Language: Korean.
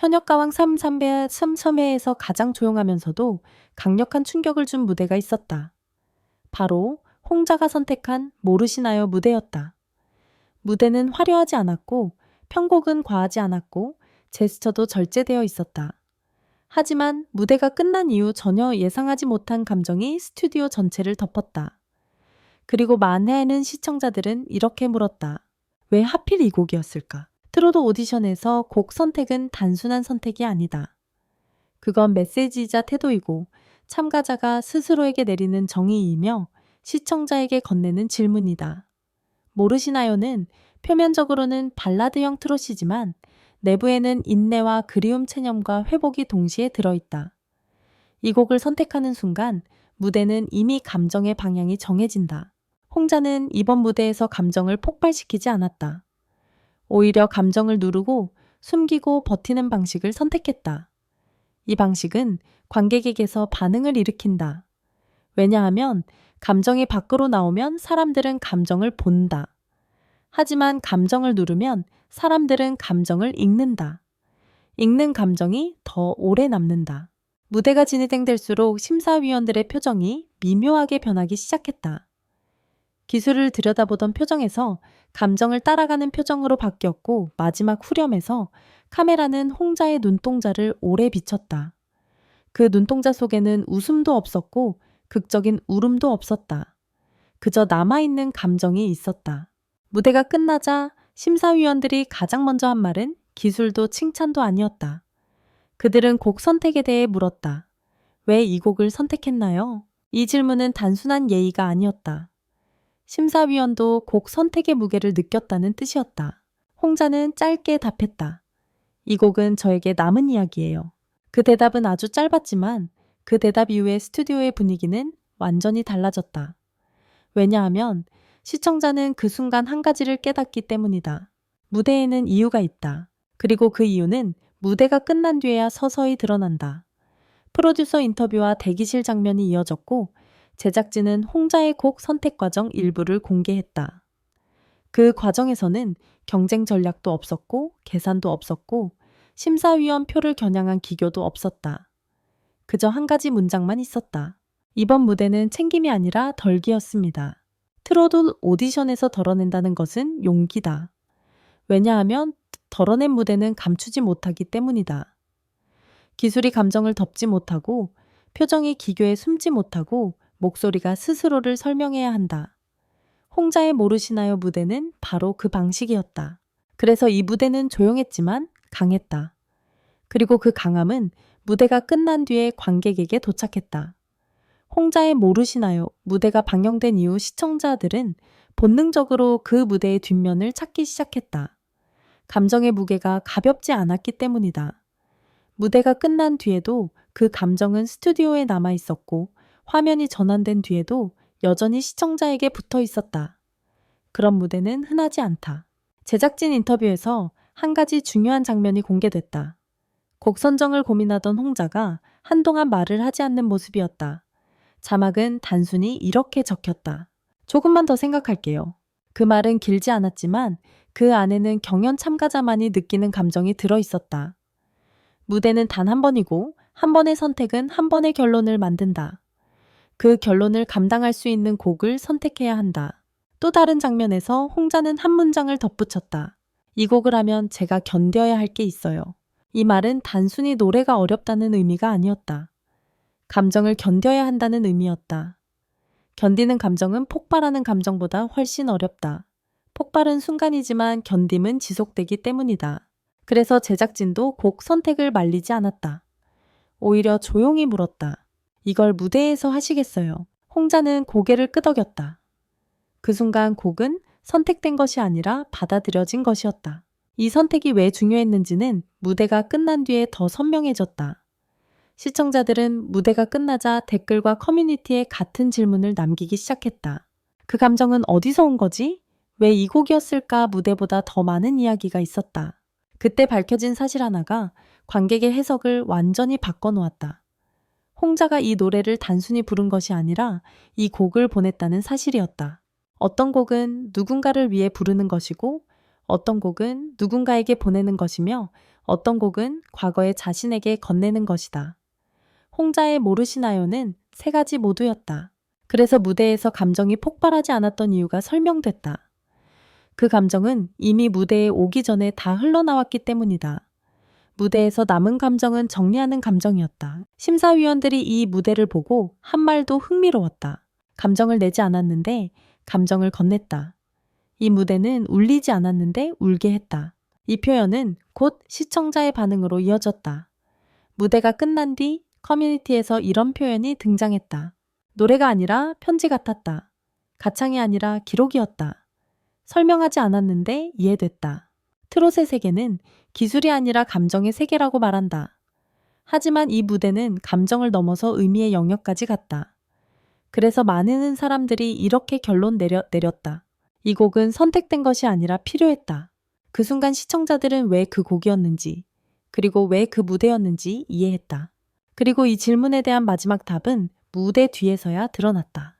현역가왕 삼섬에서 가장 조용하면서도 강력한 충격을 준 무대가 있었다. 바로 홍자가 선택한 모르시나요 무대였다. 무대는 화려하지 않았고 편곡은 과하지 않았고 제스처도 절제되어 있었다. 하지만 무대가 끝난 이후 전혀 예상하지 못한 감정이 스튜디오 전체를 덮었다. 그리고 많은 시청자들은 이렇게 물었다. 왜 하필 이 곡이었을까? 트로트 오디션에서 곡 선택은 단순한 선택이 아니다. 그건 메시지이자 태도이고 참가자가 스스로에게 내리는 정의이며 시청자에게 건네는 질문이다. 모르시나요는 표면적으로는 발라드형 트롯이지만 내부에는 인내와 그리움 체념과 회복이 동시에 들어있다. 이 곡을 선택하는 순간 무대는 이미 감정의 방향이 정해진다. 홍자는 이번 무대에서 감정을 폭발시키지 않았다. 오히려 감정을 누르고 숨기고 버티는 방식을 선택했다. 이 방식은 관객에게서 반응을 일으킨다. 왜냐하면 감정이 밖으로 나오면 사람들은 감정을 본다. 하지만 감정을 누르면 사람들은 감정을 읽는다. 읽는 감정이 더 오래 남는다. 무대가 진행될수록 심사위원들의 표정이 미묘하게 변하기 시작했다. 기술을 들여다보던 표정에서 감정을 따라가는 표정으로 바뀌었고 마지막 후렴에서 카메라는 홍자의 눈동자를 오래 비췄다. 그 눈동자 속에는 웃음도 없었고 극적인 울음도 없었다. 그저 남아있는 감정이 있었다. 무대가 끝나자 심사위원들이 가장 먼저 한 말은 기술도 칭찬도 아니었다. 그들은 곡 선택에 대해 물었다. 왜 이 곡을 선택했나요? 이 질문은 단순한 예의가 아니었다. 심사위원도 곡 선택의 무게를 느꼈다는 뜻이었다. 홍자는 짧게 답했다. 이 곡은 저에게 남은 이야기예요. 그 대답은 아주 짧았지만 그 대답 이후에 스튜디오의 분위기는 완전히 달라졌다. 왜냐하면 시청자는 그 순간 한 가지를 깨닫기 때문이다. 무대에는 이유가 있다. 그리고 그 이유는 무대가 끝난 뒤에야 서서히 드러난다. 프로듀서 인터뷰와 대기실 장면이 이어졌고 제작진은 홍자의 곡 선택 과정 일부를 공개했다. 그 과정에서는 경쟁 전략도 없었고 계산도 없었고 심사위원 표를 겨냥한 기교도 없었다. 그저 한 가지 문장만 있었다. 이번 무대는 챙김이 아니라 덜기였습니다. 트로트 오디션에서 덜어낸다는 것은 용기다. 왜냐하면 덜어낸 무대는 감추지 못하기 때문이다. 기술이 감정을 덮지 못하고 표정이 기교에 숨지 못하고 목소리가 스스로를 설명해야 한다. 홍자의 모르시나요 무대는 바로 그 방식이었다. 그래서 이 무대는 조용했지만 강했다. 그리고 그 강함은 무대가 끝난 뒤에 관객에게 도착했다. 홍자의 모르시나요 무대가 방영된 이후 시청자들은 본능적으로 그 무대의 뒷면을 찾기 시작했다. 감정의 무게가 가볍지 않았기 때문이다. 무대가 끝난 뒤에도 그 감정은 스튜디오에 남아 있었고 화면이 전환된 뒤에도 여전히 시청자에게 붙어 있었다. 그런 무대는 흔하지 않다. 제작진 인터뷰에서 한 가지 중요한 장면이 공개됐다. 곡 선정을 고민하던 홍자가 한동안 말을 하지 않는 모습이었다. 자막은 단순히 이렇게 적혔다. 조금만 더 생각할게요. 그 말은 길지 않았지만 그 안에는 경연 참가자만이 느끼는 감정이 들어 있었다. 무대는 단 한 번이고 한 번의 선택은 한 번의 결론을 만든다. 그 결론을 감당할 수 있는 곡을 선택해야 한다. 또 다른 장면에서 홍자는 한 문장을 덧붙였다. 이 곡을 하면 제가 견뎌야 할 게 있어요. 이 말은 단순히 노래가 어렵다는 의미가 아니었다. 감정을 견뎌야 한다는 의미였다. 견디는 감정은 폭발하는 감정보다 훨씬 어렵다. 폭발은 순간이지만 견딤은 지속되기 때문이다. 그래서 제작진도 곡 선택을 말리지 않았다. 오히려 조용히 물었다. 이걸 무대에서 하시겠어요? 홍자는 고개를 끄덕였다. 그 순간 곡은 선택된 것이 아니라 받아들여진 것이었다. 이 선택이 왜 중요했는지는 무대가 끝난 뒤에 더 선명해졌다. 시청자들은 무대가 끝나자 댓글과 커뮤니티에 같은 질문을 남기기 시작했다. 그 감정은 어디서 온 거지? 왜 이 곡이었을까? 무대보다 더 많은 이야기가 있었다. 그때 밝혀진 사실 하나가 관객의 해석을 완전히 바꿔놓았다. 홍자가 이 노래를 단순히 부른 것이 아니라 이 곡을 보냈다는 사실이었다. 어떤 곡은 누군가를 위해 부르는 것이고 어떤 곡은 누군가에게 보내는 것이며 어떤 곡은 과거의 자신에게 건네는 것이다. 홍자의 모르시나요는 세 가지 모두였다. 그래서 무대에서 감정이 폭발하지 않았던 이유가 설명됐다. 그 감정은 이미 무대에 오기 전에 다 흘러나왔기 때문이다. 무대에서 남은 감정은 정리하는 감정이었다. 심사위원들이 이 무대를 보고 한 말도 흥미로웠다. 감정을 내지 않았는데 감정을 건넸다. 이 무대는 울리지 않았는데 울게 했다. 이 표현은 곧 시청자의 반응으로 이어졌다. 무대가 끝난 뒤 커뮤니티에서 이런 표현이 등장했다. 노래가 아니라 편지 같았다. 가창이 아니라 기록이었다. 설명하지 않았는데 이해됐다. 트롯의 세계는 기술이 아니라 감정의 세계라고 말한다. 하지만 이 무대는 감정을 넘어서 의미의 영역까지 갔다. 그래서 많은 사람들이 이렇게 결론 내렸다. 이 곡은 선택된 것이 아니라 필요했다. 그 순간 시청자들은 왜 그 곡이었는지, 그리고 왜 그 무대였는지 이해했다. 그리고 이 질문에 대한 마지막 답은 무대 뒤에서야 드러났다.